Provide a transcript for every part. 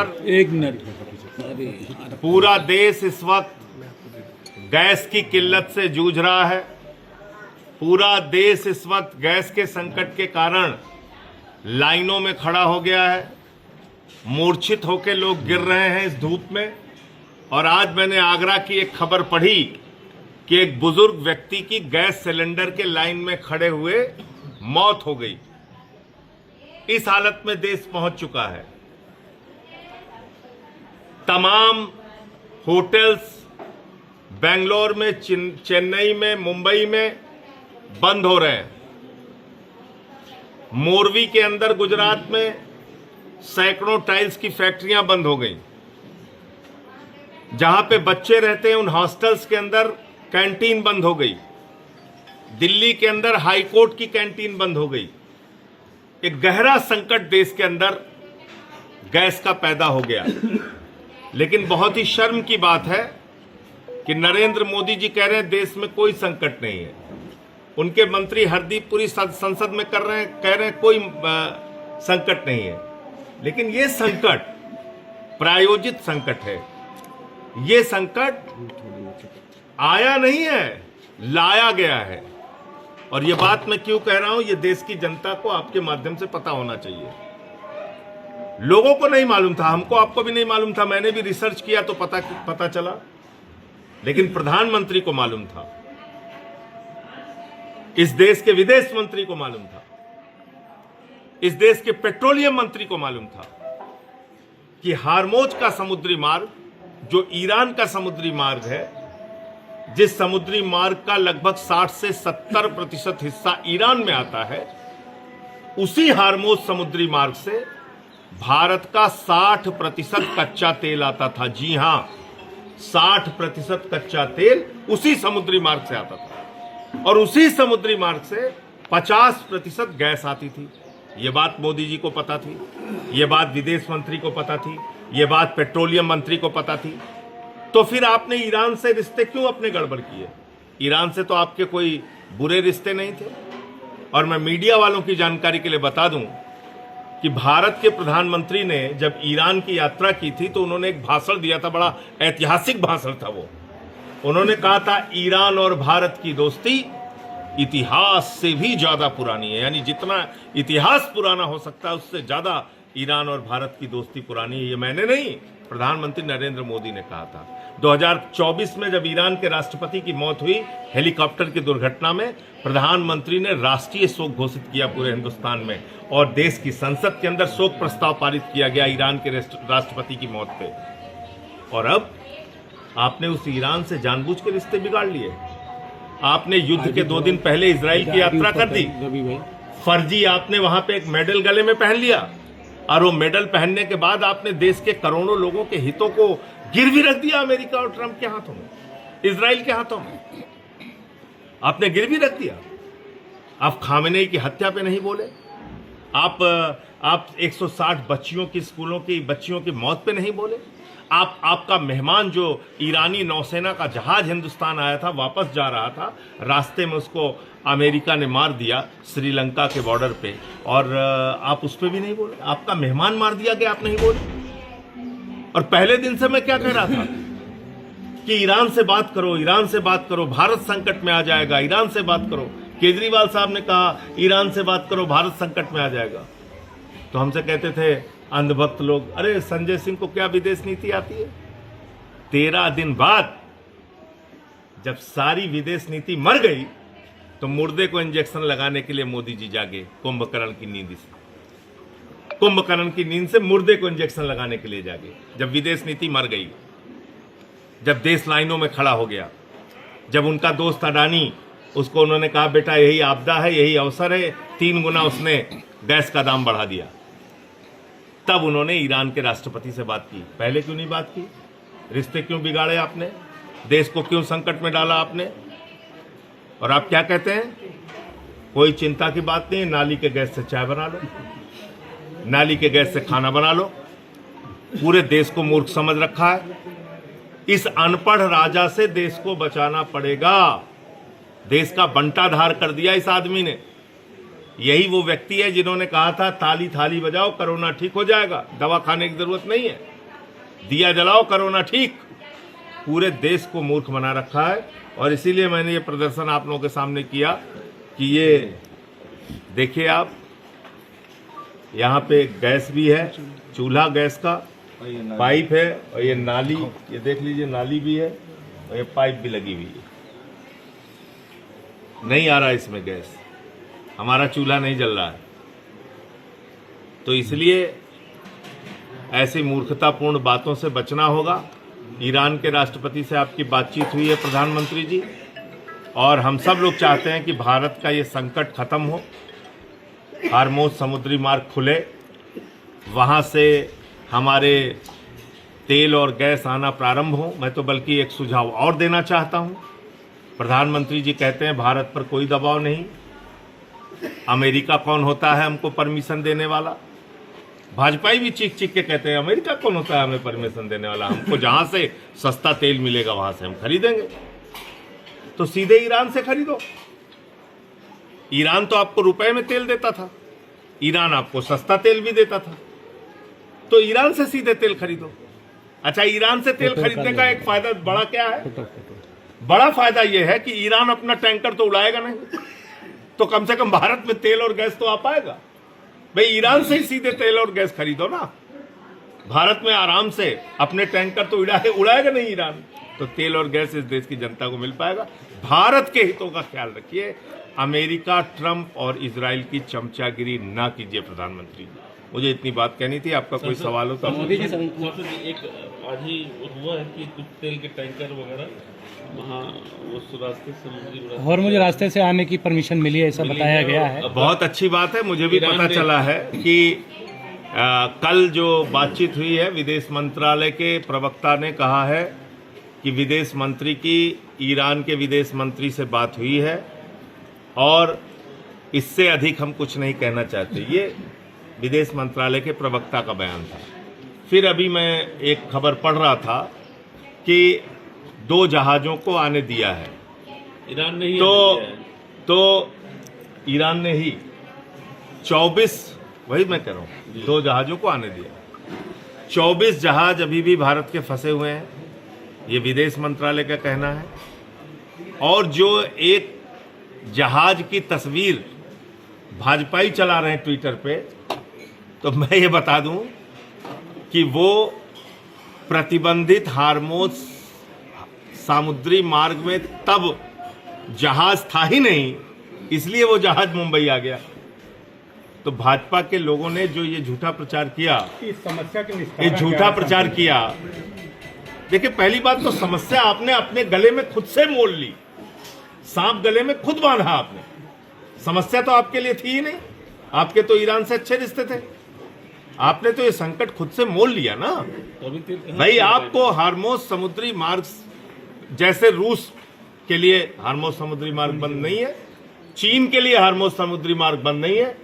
नमस्कार। एक मिनट। पूरा देश इस वक्त गैस की किल्लत से जूझ रहा है। पूरा देश इस वक्त गैस के संकट के कारण लाइनों में खड़ा हो गया है। मूर्छित होकर लोग गिर रहे हैं इस धूप में। और आज मैंने आगरा की एक खबर पढ़ी कि एक बुजुर्ग व्यक्ति की गैस सिलेंडर के लाइन में खड़े हुए मौत हो गई। इस हालत में देश पहुंच चुका है। तमाम होटल्स बेंगलोर में, चेन्नई में, मुंबई में बंद हो रहे हैं। मोरवी के अंदर गुजरात में सैकड़ों टाइल्स की फैक्ट्रियां बंद हो गई। जहां पे बच्चे रहते हैं उन हॉस्टल्स के अंदर कैंटीन बंद हो गई। दिल्ली के अंदर हाई कोर्ट की कैंटीन बंद हो गई। एक गहरा संकट देश के अंदर गैस का पैदा हो गया। लेकिन बहुत ही शर्म की बात है कि नरेंद्र मोदी जी कह रहे हैं देश में कोई संकट नहीं है। उनके मंत्री हरदीप पुरी संसद में कह रहे हैं कोई संकट नहीं है। लेकिन ये संकट प्रायोजित संकट है। ये संकट आया नहीं है, लाया गया है। और ये बात मैं क्यों कह रहा हूं, ये देश की जनता को आपके माध्यम से पता होना चाहिए। लोगों को नहीं मालूम था, हमको आपको भी नहीं मालूम था। मैंने भी रिसर्च किया तो पता चला। लेकिन प्रधानमंत्री को मालूम था, इस देश के विदेश मंत्री को मालूम था, इस देश के पेट्रोलियम मंत्री को मालूम था कि हार्मोज का समुद्री मार्ग, जो ईरान का समुद्री मार्ग है, जिस समुद्री मार्ग का लगभग 60 से 70% हिस्सा ईरान में आता है, उसी हार्मोज समुद्री मार्ग से भारत का 60% कच्चा तेल आता था। जी हां, 60% कच्चा तेल उसी समुद्री मार्ग से आता था। और उसी समुद्री मार्ग से 50% गैस आती थी। यह बात मोदी जी को पता थी, यह बात विदेश मंत्री को पता थी, यह बात पेट्रोलियम मंत्री को पता थी। तो फिर आपने ईरान से रिश्ते क्यों अपने गड़बड़ किए? ईरान से तो आपके कोई बुरे रिश्ते नहीं थे। और मैं मीडिया वालों की जानकारी के लिए बता दूं कि भारत के प्रधानमंत्री ने जब ईरान की यात्रा की थी तो उन्होंने एक भाषण दिया था, बड़ा ऐतिहासिक भाषण था वो। उन्होंने कहा था ईरान और भारत की दोस्ती इतिहास से भी ज्यादा पुरानी है। यानी जितना इतिहास पुराना हो सकता है उससे ज्यादा ईरान और भारत की दोस्ती पुरानी है। ये मैंने नहीं, प्रधानमंत्री नरेंद्र मोदी ने कहा था। 2024 में जब ईरान के राष्ट्रपति की मौत हुई हेलीकॉप्टर की दुर्घटना में, प्रधानमंत्री ने राष्ट्रीय शोक घोषित किया पूरे हिंदुस्तान में। और देश की संसद के अंदर शोक प्रस्ताव पारित किया गया ईरान के राष्ट्रपति की मौत पे। और अब आपने उस ईरान से जानबूझ के रिश्ते बिगाड़ लिए। आपने युद्ध के 2 दिन पहले इजराइल की यात्रा कर दी। फर्जी आपने वहां पे एक मेडल गले में पहन लिया। और वो मेडल पहनने के बाद आपने देश के करोड़ों लोगों के हितों को गिरवी रख दिया। अमेरिका और ट्रंप के हाथों में, इजराइल के हाथों में आपने गिरवी रख दिया। आप खामेनेई की हत्या पे नहीं बोले। आप 160 बच्चियों की, स्कूलों की बच्चियों की मौत पे नहीं बोले। आपका मेहमान जो ईरानी नौसेना का जहाज हिंदुस्तान आया था, वापस जा रहा था, रास्ते में उसको अमेरिका ने मार दिया श्रीलंका के बॉर्डर पे। और आप उस पर भी नहीं बोले। आपका मेहमान मार दिया गया, आप नहीं बोले। और पहले दिन से मैं क्या कह रहा था कि ईरान से बात करो, ईरान से बात करो, भारत संकट में आ जाएगा, ईरान से बात करो। केजरीवाल साहब ने कहा ईरान से बात करो, भारत संकट में आ जाएगा। तो हमसे कहते थे अंधभक्त लोग, अरे संजय सिंह को क्या विदेश नीति आती है? 13 दिन बाद जब सारी विदेश नीति मर गई तो मुर्दे को इंजेक्शन लगाने के लिए मोदी जी जागे कुंभकर्ण की नींद से। कुंभकर्ण की नींद से मुर्दे को इंजेक्शन लगाने के लिए जागे जब विदेश नीति मर गई, जब देश लाइनों में खड़ा हो गया, जब उनका दोस्त अडानी, उसको उन्होंने कहा बेटा यही आपदा है, यही अवसर है, 3 गुना उसने गैस का दाम बढ़ा दिया। तब उन्होंने ईरान के राष्ट्रपति से बात की। पहले क्यों नहीं बात की? रिश्ते क्यों बिगाड़े आपने? देश को क्यों संकट में डाला आपने? और आप क्या कहते हैं? कोई चिंता की बात नहीं, नाली के गैस से चाय बना लो, नाली के गैस से खाना बना लो। पूरे देश को मूर्ख समझ रखा है। इस अनपढ़ राजा से देश को बचाना पड़ेगा। देश का बंटाधार कर दिया इस आदमी ने। यही वो व्यक्ति है जिन्होंने कहा था ताली थाली बजाओ, कोरोना ठीक हो जाएगा, दवा खाने की जरूरत नहीं है। दिया जलाओ कोरोना ठीक, पूरे देश को मूर्ख बना रखा है। और इसीलिए मैंने ये प्रदर्शन आप लोगों के सामने किया कि ये देखिए आप, यहाँ पे गैस भी है, चूल्हा गैस का, पाइप है, और ये नाली, ये देख लीजिए नाली भी है, और ये पाइप भी लगी हुई है। नहीं आ रहा इसमें गैस, हमारा चूल्हा नहीं जल रहा है। तो इसलिए ऐसी मूर्खतापूर्ण बातों से बचना होगा। ईरान के राष्ट्रपति से आपकी बातचीत हुई है प्रधानमंत्री जी, और हम सब लोग चाहते हैं कि भारत का ये संकट खत्म हो, हार्मोज समुद्री मार्ग खुले, वहाँ से हमारे तेल और गैस आना प्रारंभ हो। मैं तो बल्कि एक सुझाव और देना चाहता हूँ। प्रधानमंत्री जी कहते हैं भारत पर कोई दबाव नहीं, अमेरिका कौन होता है हमको परमिशन देने वाला। भाजपाई भी चीख चीख के कहते हैं अमेरिका कौन होता है हमें परमिशन देने वाला, हमको जहां से सस्ता तेल मिलेगा वहां से हम खरीदेंगे। तो सीधे ईरान से खरीदो। ईरान तो आपको रुपए में तेल देता था, ईरान आपको सस्ता तेल भी देता था, तो ईरान से सीधे तेल खरीदो। अच्छा, ईरान से तेल खरीदने का एक फायदा बड़ा क्या है? बड़ा फायदा यह है कि ईरान अपना टैंकर तो उड़ाएगा नहीं, तो कम से कम भारत में तेल और गैस तो आ पाएगा। भाई ईरान से ही सीधे तेल और गैस खरीदो ना, भारत में आराम से अपने टैंकर तो उड़ाएगा नहीं ईरान, तो तेल और गैस इस देश की जनता को मिल पाएगा। भारत के हितों का ख्याल रखिए, अमेरिका, ट्रंप और इजराइल की चमचागिरी ना कीजिए। प्रधानमंत्री, मुझे इतनी बात कहनी थी। आपका कोई सवाल हो तो मोदी जी एक आज ही हुआ है कि कुछ तेल के टैंकर वगैरह वहाँ उस रास्ते से और मुझे रास्ते से आने की परमिशन मिली है, ऐसा बताया गया है। बहुत अच्छी बात है। मुझे भी पता चला है कि कल जो बातचीत हुई है, विदेश मंत्रालय के प्रवक्ता ने कहा है कि विदेश मंत्री की ईरान के विदेश मंत्री से बात हुई है, और इससे अधिक हम कुछ नहीं कहना चाहते। ये विदेश मंत्रालय के प्रवक्ता का बयान था। फिर अभी मैं एक खबर पढ़ रहा था कि 2 जहाज़ों को आने दिया है ईरान ने ही तो ईरान ने ही 24, वही मैं कह रहा हूँ, 2 जहाज़ों को आने दिया। 24 जहाज अभी भी भारत के फंसे हुए हैं, ये विदेश मंत्रालय का कहना है। और जो एक जहाज की तस्वीर भाजपाई चला रहे हैं ट्विटर पे, तो मैं ये बता दूं कि वो प्रतिबंधित हार्मोज समुद्री मार्ग में तब जहाज था ही नहीं, इसलिए वो जहाज मुंबई आ गया। तो भाजपा के लोगों ने जो ये झूठा प्रचार किया, इस समस्या के ये झूठा प्रचार किया। देखिए, पहली बात तो समस्या आपने अपने गले में खुद से मोल ली, सांप गले में खुद बांधा आपने। समस्या तो आपके लिए थी ही नहीं, आपके तो ईरान से अच्छे रिश्ते थे, आपने तो ये संकट खुद से मोल लिया ना। भाई, आपको हार्मोज समुद्री मार्ग, जैसे रूस के लिए हार्मोज समुद्री मार्ग बंद नहीं है, चीन के लिए हार्मोज समुद्री मार्ग बंद नहीं है,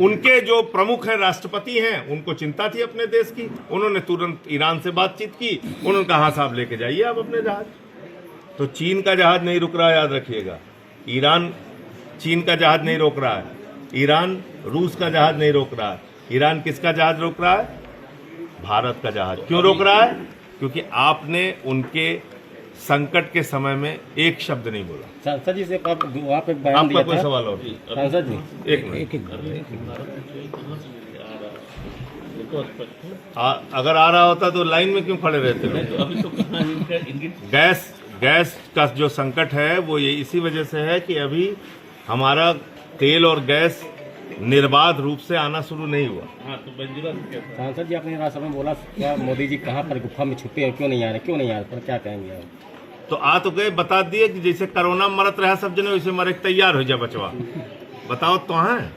उनके जो प्रमुख हैं, राष्ट्रपति हैं, उनको चिंता थी अपने देश की, उन्होंने तुरंत ईरान से बातचीत की, उन्होंने कहा साहब लेके जाइए आप अपने जहाज। तो चीन का जहाज नहीं रुक रहा है, याद रखिएगा। ईरान चीन का जहाज नहीं रोक रहा है, ईरान रूस का जहाज नहीं रोक रहा है। ईरान किसका जहाज रोक रहा है? भारत का जहाज। क्यों रोक रहा है? क्योंकि आपने उनके संकट के समय में एक शब्द नहीं बोला। सांसद जी से आप एक बयान आपका दिया कोई था। सवाल और? सांसद जी एक मिनट, अगर आ रहा होता तो लाइन में क्यों खड़े रहते लोग? अभी तो कहाँ इनके गैस का जो संकट है वो ये इसी वजह से है कि अभी हमारा तेल और गैस निर्बाध रूप से आना शुरू नहीं हुआ। हाँ, तो मंजुला से क्या था? सांसद जी आपने राज्यसभा में बोला, क्या मोदी जी कहाँ पर गुफा में छुपे हैं, क्यों नहीं आ रहे पर क्या कहेंगे आप? तो आ तो गए, बता दिए कि जैसे कोरोना में मरत रहा सब जने, वैसे मरे के तैयार हो जा बचवा। बताओ तो हैं,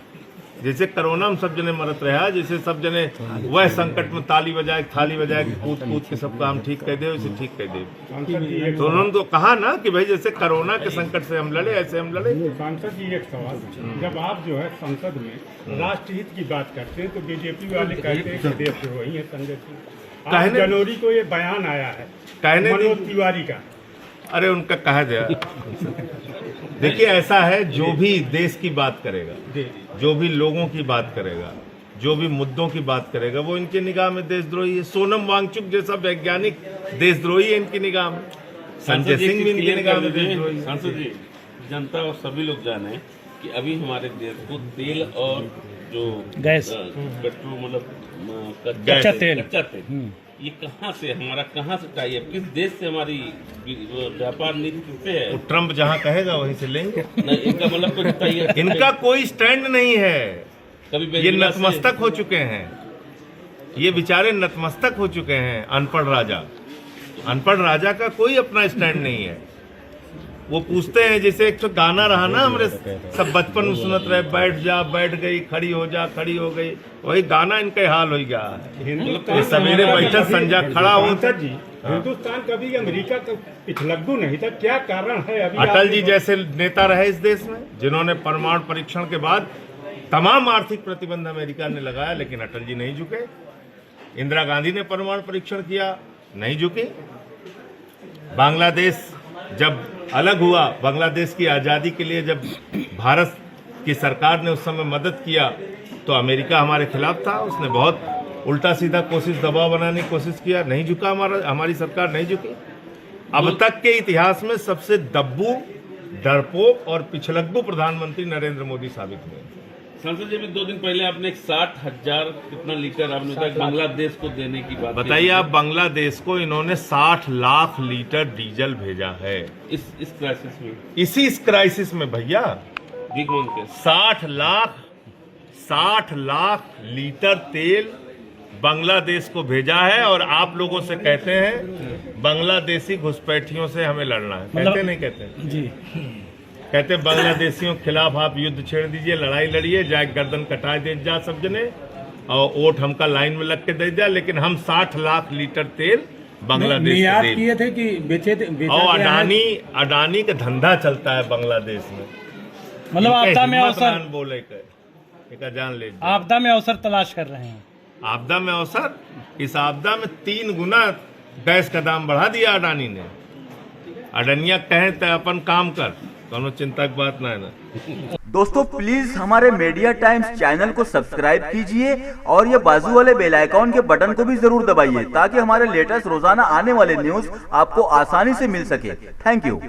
जैसे कोरोना में सब जने मरत रहा, जैसे सब जने वह संकट में ताली बजाए, थाली बजाए, कूद कूद के सबका हम ठीक कह दे, वैसे ठीक कह दे। तो उन्होंने तो कहा ना कि भाई जैसे कोरोना के संकट से हम लड़े, ऐसे हम लड़े। सांसद जी, एक सवाल, जब आप जो है संसद में राष्ट्रहित की बात करते हैं तो बीजेपी वाले कहते हैं कि देशद्रोही है संजय सिंह। 8 जनवरी को ये बयान आया है मनोज तिवारी का। अरे उनका कहा दिया। देखिए, ऐसा है, जो भी देश की बात करेगा, जो भी लोगों की बात करेगा, जो भी मुद्दों की बात करेगा वो इनकी निगाह में देशद्रोही है। सोनम वांगचुक जैसा वैज्ञानिक देशद्रोही है इनकी निगाह में। संजय सिंह भी इनकी निगाह में देशद्रोही है। सांसद जी, जनता और सभी लोग जाने कि अभी हमारे देश को तेल और जो गैस, पेट्रोल मतलब कच्चा तेल, ये कहाँ से हमारा कहाँ से चाहिए, किस देश से हमारी व्यापार नीति किससे है? वो ट्रम्प जहाँ कहेगा वहीं से लेंगे। नहीं, इनका मतलब कुछ चाहिए। इनका कोई स्टैंड नहीं है। कभी ये नतमस्तक हो चुके हैं, ये बेचारे नतमस्तक हो चुके हैं। अनपढ़ राजा का कोई अपना स्टैंड नहीं है। वो पूछते हैं, जैसे एक तो गाना रहा ना हमारे सब बचपन में सुनत रहे, बैठ जा बैठ गई, खड़ी हो जा खड़ी हो गई, वही गाना इनका हाल हो गया। हिंदुस्तान सवेरे बैठा संजा खड़ा हो। जी, हिंदुस्तान कभी अमेरिका का पिछलग्गू नहीं था, क्या कारण है? अभी अटल जी जैसे नेता रहे इस देश में, जिन्होंने परमाणु परीक्षण के बाद तमाम आर्थिक प्रतिबंध अमेरिका ने लगाया, लेकिन अटल जी नहीं झुके। इंदिरा गांधी ने परमाणु परीक्षण किया, नहीं झुके। बांग्लादेश जब अलग हुआ, बांग्लादेश की आज़ादी के लिए जब भारत की सरकार ने उस समय मदद किया, तो अमेरिका हमारे खिलाफ था। उसने बहुत उल्टा सीधा दबाव बनाने की कोशिश किया, नहीं झुका। हमारी सरकार नहीं झुकी। अब तक के इतिहास में सबसे दब्बू, डरपोक और पिछलग्गू प्रधानमंत्री नरेंद्र मोदी साबित हुए। सांसद जी, अभी 2 दिन पहले आपने एक 60,000 कितना लीटर आपने बताया बांग्लादेश को देने की बात बताइए आप। बांग्लादेश को इन्होंने 60 लाख लीटर डीजल भेजा है इस क्राइसिस में, इस क्राइसिस में भैया। भीख मांग के 60 लाख लीटर तेल बांग्लादेश को भेजा है, और आप लोगों से कहते हैं बांग्लादेशी घुसपैठियों से हमें लड़ना है। कहते नहीं कहते जी, कहते बांग्लादेशियों के खिलाफ आप युद्ध छेड़ दीजिए, लड़ाई लड़िए, जाए गर्दन कटाए दे जा सब जने, और वोट हमका लाइन में लग के दे दिया। लेकिन हम 60 लाख लीटर तेल बांग्लादेश निर्यात किए थे कि बेचे थे। और अडानी का धंधा चलता है बांग्लादेश में। मतलब आपदा में अवसर बोले का जान ले, आपदा में अवसर तलाश कर रहे हैं। आपदा में अवसर, इस आपदा में 3 गुना गैस का दाम बढ़ा दिया अडानी ने। अडनिया कहे तो अपन काम कर, दोनों चिंता की बात ना है ना। दोस्तों प्लीज हमारे मीडिया टाइम्स चैनल को सब्सक्राइब कीजिए और ये बाजू वाले बेल आइकॉन के बटन को भी जरूर दबाइए, ताकि हमारे लेटेस्ट रोजाना आने वाले न्यूज आपको आसानी से मिल सके। Thank you.